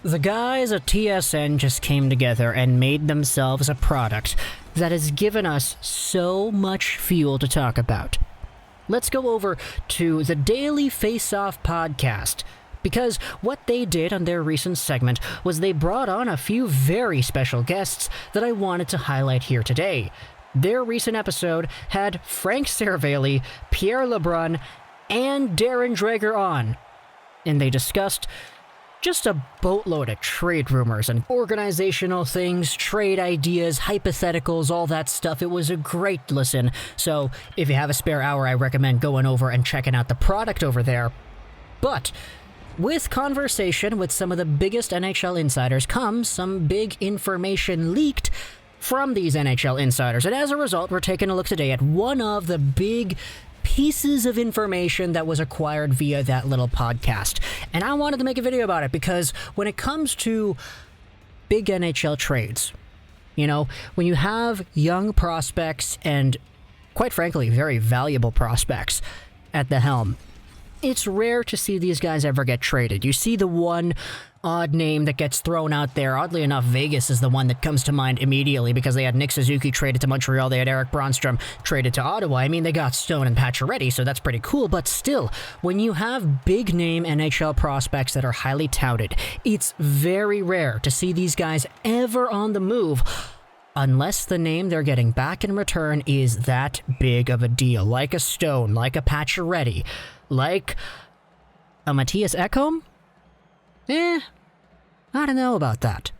The guys at TSN just came together and made themselves a product that has given us so much fuel to talk about. Let's go over to the Daily Face-Off podcast, because what they did on their recent segment was they brought on a few very special guests that I wanted to highlight here today. Their recent episode had Frank Cervelli, Pierre LeBrun, and Darren Dreger on, and they discussed just a boatload of trade rumors and organizational things, trade ideas, hypotheticals, all that stuff. It was a great listen. So if you have a spare hour, I recommend going over and checking out the product over there. But with conversation with some of the biggest NHL insiders comes some big information leaked from these NHL insiders. And as a result, we're taking a look today at one of the big pieces of information that was acquired via that little podcast. And I wanted to make a video about it because when it comes to big NHL trades, you know, when you have young prospects and, quite frankly, very valuable prospects at the helm, it's rare to see these guys ever get traded. You see the one odd name that gets thrown out there. Oddly enough, Vegas is the one that comes to mind immediately because they had Nick Suzuki traded to Montreal. They had Eric Bronstrom traded to Ottawa. I mean, they got Stone and Pacioretty, so that's pretty cool. But still, when you have big-name NHL prospects that are highly touted, it's very rare to see these guys ever on the move unless the name they're getting back in return is that big of a deal. Like a Stone, like a Pacioretty, like a Mattias Ekholm? I don't know about that.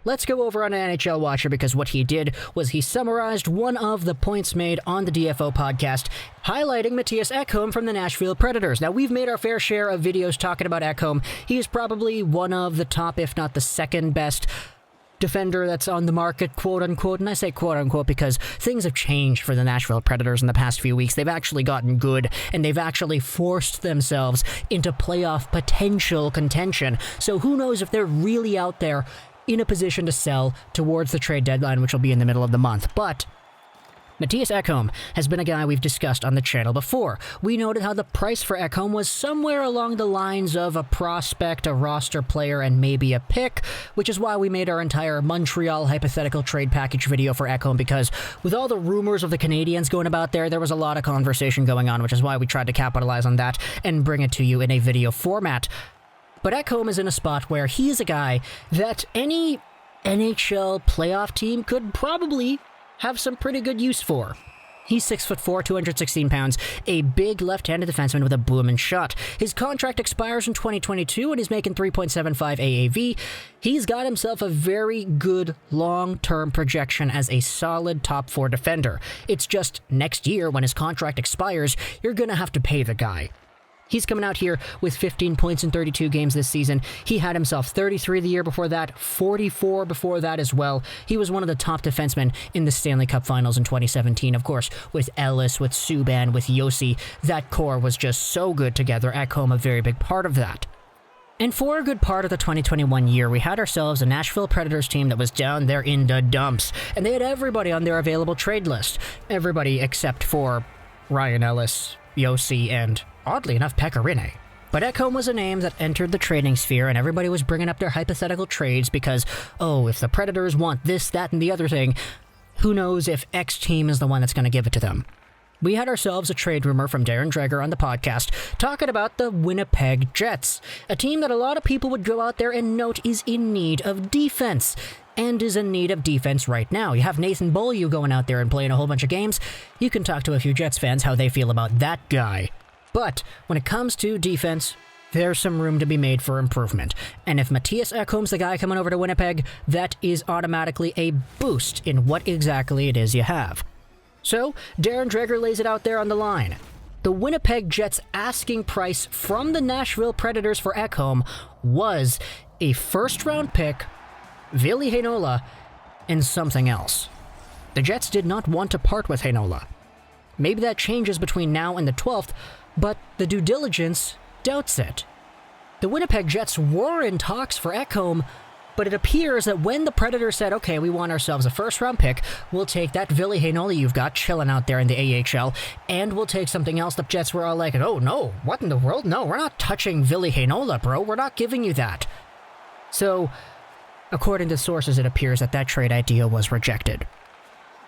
Let's go over on an NHL Watcher because what he did was he summarized one of the points made on the DFO podcast, highlighting Mattias Ekholm from the Nashville Predators. Now, we've made our fair share of videos talking about Ekholm. He is probably one of the top, if not the second best defender that's on the market, quote-unquote, and I say quote-unquote because things have changed for the Nashville Predators in the past few weeks. They've actually gotten good, and they've actually forced themselves into playoff potential contention. So who knows if they're really out there in a position to sell towards the trade deadline, which will be in the middle of the month. But Mattias Ekholm has been a guy we've discussed on the channel before. We noted how the price for Ekholm was somewhere along the lines of a prospect, a roster player, and maybe a pick, which is why we made our entire Montreal hypothetical trade package video for Ekholm, because with all the rumors of the Canadiens going about there was a lot of conversation going on, which is why we tried to capitalize on that and bring it to you in a video format. But Ekholm is in a spot where he is a guy that any NHL playoff team could probably have some pretty good use for. He's 6'4", 216 pounds, a big left-handed defenseman with a booming shot. His contract expires in 2022 and he's making 3.75 AAV. He's got himself a very good long-term projection as a solid top 4 defender. It's just next year when his contract expires, you're gonna have to pay the guy. He's coming out here with 15 points in 32 games this season. He had himself 33 the year before that, 44 before that as well. He was one of the top defensemen in the Stanley Cup Finals in 2017. Of course, with Ellis, with Subban, with Yossi, that core was just so good together. Ekholm, a very big part of that. And for a good part of the 2021 year, we had ourselves a Nashville Predators team that was down there in the dumps. And they had everybody on their available trade list. Everybody except for Ryan Ellis, Yossi, and oddly enough, Pekka Rinne. But Ekholm was a name that entered the trading sphere, and everybody was bringing up their hypothetical trades because, oh, if the Predators want this, that, and the other thing, who knows if X team is the one that's going to give it to them. We had ourselves a trade rumor from Darren Dreger on the podcast talking about the Winnipeg Jets, a team that a lot of people would go out there and note is in need of defense, and is in need of defense right now. You have Nathan Beaulieu going out there and playing a whole bunch of games. You can talk to a few Jets fans how they feel about that guy. But when it comes to defense, there's some room to be made for improvement. And if Mattias Ekholm's the guy coming over to Winnipeg, that is automatically a boost in what exactly it is you have. So, Darren Dreger lays it out there on the line. The Winnipeg Jets' asking price from the Nashville Predators for Ekholm was a first-round pick, Ville Heinola, and something else. The Jets did not want to part with Heinola. Maybe that changes between now and the 12th, but the due diligence doubts it. The Winnipeg Jets were in talks for Ekholm, but it appears that when the Predators said, okay, we want ourselves a first-round pick, we'll take that Ville Heinola you've got chilling out there in the AHL, and we'll take something else. The Jets were all like, oh no, what in the world? No, we're not touching Ville Heinola, bro. We're not giving you that. So, according to sources, it appears that trade idea was rejected.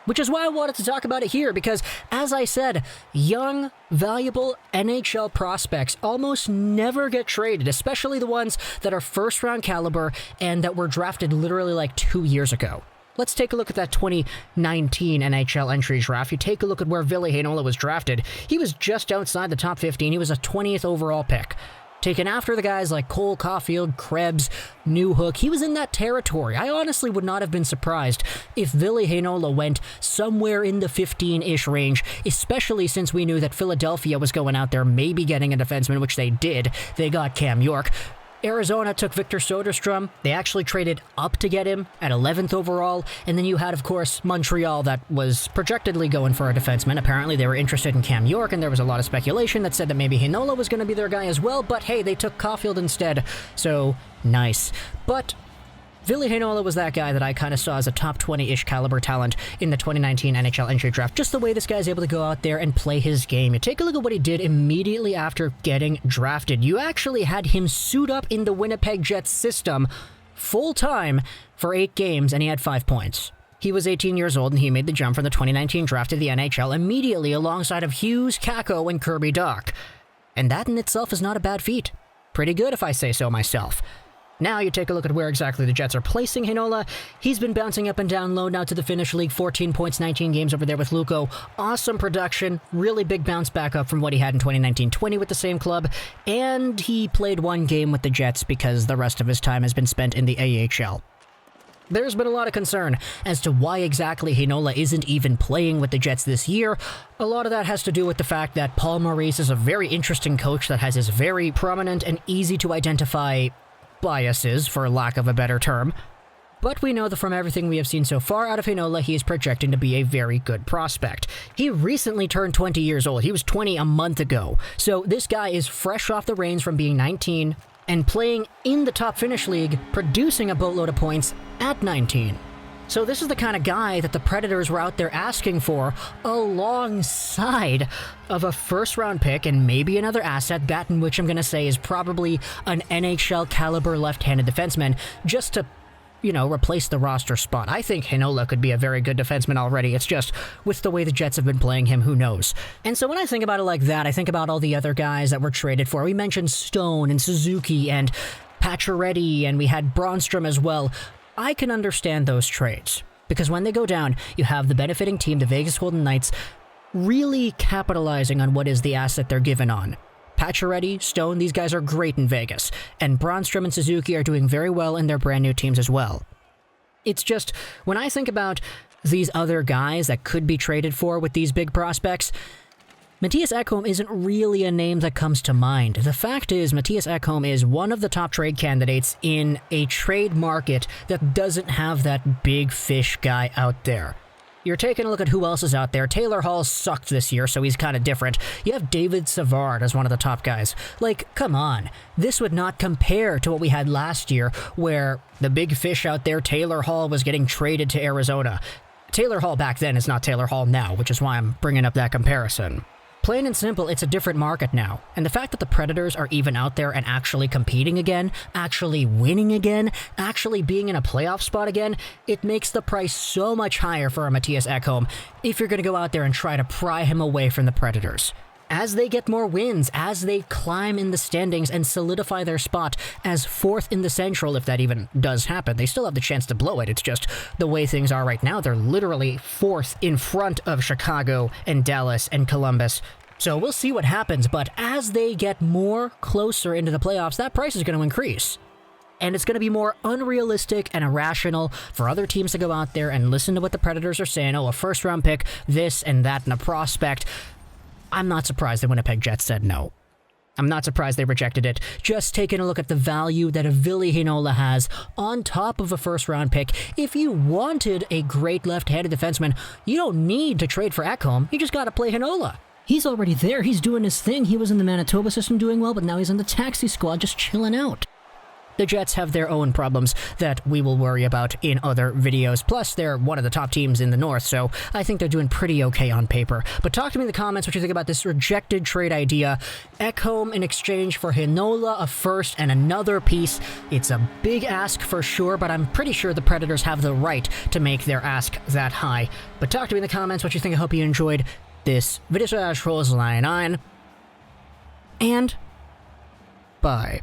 Which is why I wanted to talk about it here, because, as I said, young, valuable NHL prospects almost never get traded, especially the ones that are first-round caliber and that were drafted literally like 2 years ago. Let's take a look at that 2019 NHL entry draft. You take a look at where Ville Heinola was drafted. He was just outside the top 15. He was a 20th overall pick. Taken after the guys like Cole Caulfield, Krebs, Newhook. He was in that territory. I honestly would not have been surprised if Ville Heinola went somewhere in the 15-ish range, especially since we knew that Philadelphia was going out there maybe getting a defenseman, which they did. They got Cam York. Arizona took Victor Soderstrom. They actually traded up to get him at 11th overall. And then you had, of course, Montreal that was projectedly going for a defenseman. Apparently they were interested in Cam York, and there was a lot of speculation that said that maybe Heinola was going to be their guy as well. But hey, they took Caulfield instead. So, nice. But Ville Heinola was that guy that I kind of saw as a top 20-ish caliber talent in the 2019 NHL entry draft. Just the way this guy's able to go out there and play his game. You take a look at what he did immediately after getting drafted. You actually had him suit up in the Winnipeg Jets system full-time for 8 games, and he had 5 points. He was 18 years old, and he made the jump from the 2019 draft to the NHL immediately alongside of Hughes, Kakko, and Kirby Dach. And that in itself is not a bad feat. Pretty good if I say so myself. Now you take a look at where exactly the Jets are placing Heinola. He's been bouncing up and down low now to the Finnish League, 14 points, 19 games over there with Lukko. Awesome production, really big bounce back up from what he had in 2019-20 with the same club, and he played 1 game with the Jets because the rest of his time has been spent in the AHL. There's been a lot of concern as to why exactly Heinola isn't even playing with the Jets this year. A lot of that has to do with the fact that Paul Maurice is a very interesting coach that has his very prominent and easy to identify biases, for lack of a better term. But we know that from everything we have seen so far out of Heinola, he is projecting to be a very good prospect. He recently turned 20 years old. He was 20 a month ago. So this guy is fresh off the reins from being 19 and playing in the top Finnish league, producing a boatload of points at 19. So this is the kind of guy that the Predators were out there asking for alongside of a first-round pick and maybe another asset, that in which I'm going to say is probably an NHL-caliber left-handed defenseman, just to, replace the roster spot. I think Heinola could be a very good defenseman already. It's just, with the way the Jets have been playing him, who knows? And so when I think about it like that, I think about all the other guys that were traded for. We mentioned Stone and Suzuki and Pacioretty, and we had Bronstrom as well. I can understand those trades, because when they go down, you have the benefiting team, the Vegas Golden Knights, really capitalizing on what is the asset they're given on. Pacioretty, Stone, these guys are great in Vegas, and Bronstrom and Suzuki are doing very well in their brand new teams as well. It's just, when I think about these other guys that could be traded for with these big prospects, Mattias Ekholm isn't really a name that comes to mind. The fact is, Mattias Ekholm is one of the top trade candidates in a trade market that doesn't have that big fish guy out there. You're taking a look at who else is out there. Taylor Hall sucked this year, so he's kind of different. You have David Savard as one of the top guys. Come on. This would not compare to what we had last year, where the big fish out there, Taylor Hall, was getting traded to Arizona. Taylor Hall back then is not Taylor Hall now, which is why I'm bringing up that comparison. Plain and simple, it's a different market now. And the fact that the Predators are even out there and actually competing again, actually winning again, actually being in a playoff spot again, it makes the price so much higher for a Mattias Ekholm if you're going to go out there and try to pry him away from the Predators. As they get more wins, as they climb in the standings and solidify their spot as 4th in the Central, if that even does happen, they still have the chance to blow it. It's just the way things are right now. They're literally 4th in front of Chicago and Dallas and Columbus. So we'll see what happens, but as they get more closer into the playoffs, that price is going to increase. And it's going to be more unrealistic and irrational for other teams to go out there and listen to what the Predators are saying. Oh, a first-round pick, this and that, and a prospect. I'm not surprised the Winnipeg Jets said no. I'm not surprised they rejected it. Just taking a look at the value that a Ville Heinola has on top of a first-round pick. If you wanted a great left-handed defenseman, you don't need to trade for Ekholm. You just got to play Heinola. He's already there. He's doing his thing. He was in the Manitoba system doing well, but now he's in the taxi squad just chilling out. the Jets have their own problems that we will worry about in other videos. Plus, they're one of the top teams in the North, so I think they're doing pretty okay on paper. But talk to me in the comments what you think about this rejected trade idea. Ekholm in exchange for Heinola, a first, and another piece. It's a big ask for sure, but I'm pretty sure the Predators have the right to make their ask that high. But talk to me in the comments what you think. I hope you enjoyed this video. And bye.